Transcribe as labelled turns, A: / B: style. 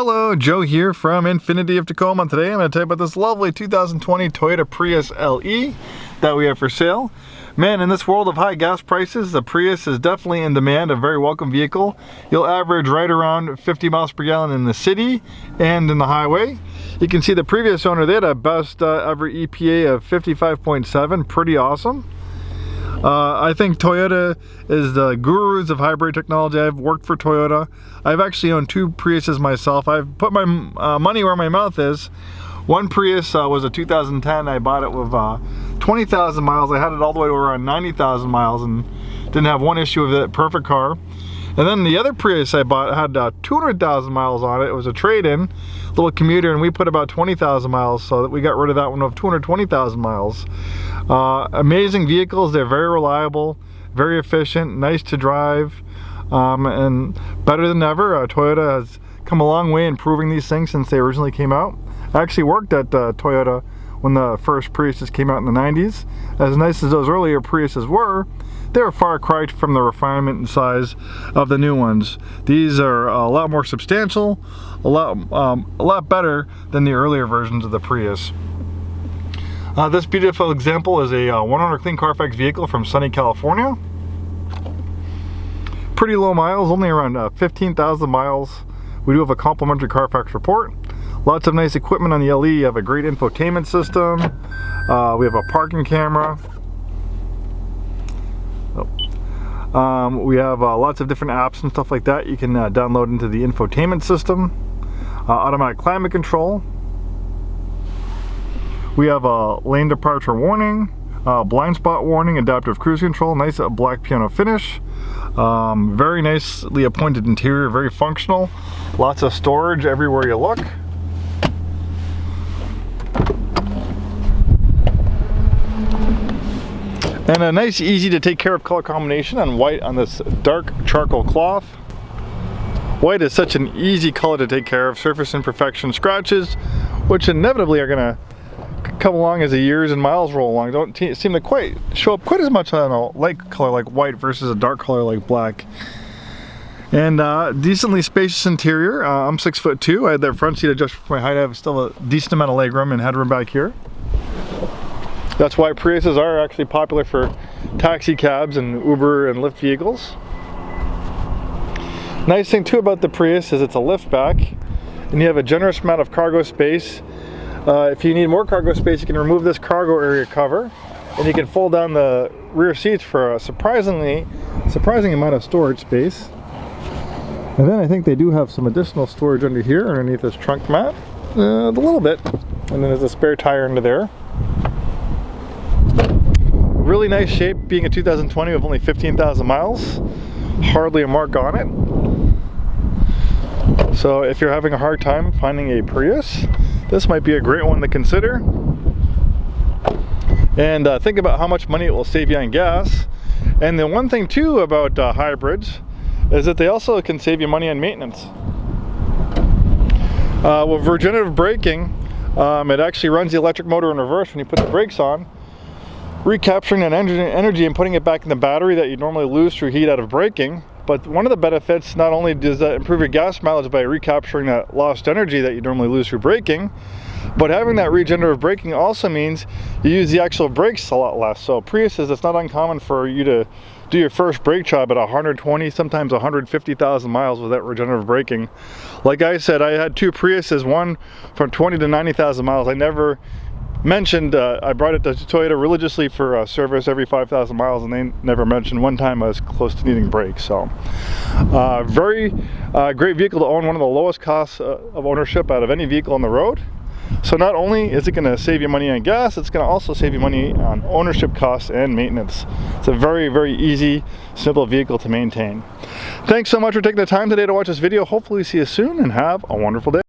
A: Hello, Joe here from Infiniti of Tacoma. Today I'm going to tell you about this lovely 2020 Toyota Prius LE that we have for sale. Man, in this world of high gas prices, the Prius is definitely in demand, a very welcome vehicle. You'll average right around 50 miles per gallon in the city and in the highway. You can see the previous owner, they had a best ever EPA of 55.7, pretty awesome. I think Toyota is the gurus of hybrid technology. I've worked for Toyota. I've actually owned two Priuses myself. I've put my money where my mouth is. One Prius was a 2010. I bought it with 20,000 miles. I had it all the way to around 90,000 miles and didn't have one issue with it. Perfect car. And then the other Prius I bought had 200,000 miles on it. It was a trade-in, little commuter, and we put about 20,000 miles, so that we got rid of that one with 220,000 miles. Amazing vehicles. They're very reliable, very efficient, nice to drive, and better than ever. Toyota has come a long way improving these things since they originally came out. I actually worked at Toyota when the first Priuses came out in the 90s. As nice as those earlier Priuses were, they're a far cry from the refinement and size of the new ones. These are a lot more substantial, a lot better than the earlier versions of the Prius. This beautiful example is a 100 Clean Carfax vehicle from sunny California. Pretty low miles, only around 15,000 miles. We do have a complimentary Carfax report. Lots of nice equipment on the LE. You have a great infotainment system. We have a parking camera. We have lots of different apps and stuff like that you can download into the infotainment system. Automatic climate control. We have a lane departure warning, blind spot warning, adaptive cruise control, nice black piano finish. Very nicely appointed interior, very functional. Lots of storage everywhere you look. And a nice, easy to take care of color combination on white on this dark charcoal cloth. White is such an easy color to take care of. Surface imperfection, scratches, which inevitably are going to come along as the years and miles roll along. Don't seem to quite show up quite as much on a light color like white versus a dark color like black. And decently spacious interior. I'm 6'2". I had that front seat adjusted for my height. I have still a decent amount of legroom and headroom back here. That's why Priuses are actually popular for taxi cabs and Uber and Lyft vehicles. Nice thing too about the Prius is it's a liftback, and you have a generous amount of cargo space. If you need more cargo space, you can remove this cargo area cover, and you can fold down the rear seats for a surprising amount of storage space. And then I think they do have some additional storage under here, underneath this trunk mat, a little bit. And then there's a spare tire under there. Really nice shape, being a 2020 with only 15,000 miles. Hardly a mark on it. So if you're having a hard time finding a Prius, this might be a great one to consider. And think about how much money it will save you on gas. And the one thing too about hybrids is that they also can save you money on maintenance. With regenerative braking, it actually runs the electric motor in reverse when you put the brakes on, recapturing that energy and putting it back in the battery that you normally lose through heat out of braking. But one of the benefits, not only does that improve your gas mileage by recapturing that lost energy that you normally lose through braking, but having that regenerative braking also means you use the actual brakes a lot less. So Priuses, it's not uncommon for you to do your first brake job at 120, sometimes 150,000 miles without regenerative braking. Like I said, I had two Priuses, one from 20 to 90,000 miles. I never mentioned I brought it to Toyota religiously for service every 5,000 miles, and they never mentioned one time I was close to needing brakes. So very great vehicle to own, one of the lowest costs of ownership out of any vehicle on the road. So not only is it going to save you money on gas, it's going to also save you money on ownership costs and maintenance. It's a very, very easy, simple vehicle to maintain. Thanks so much for taking the time today to watch this video. Hopefully see you soon, and have a wonderful day.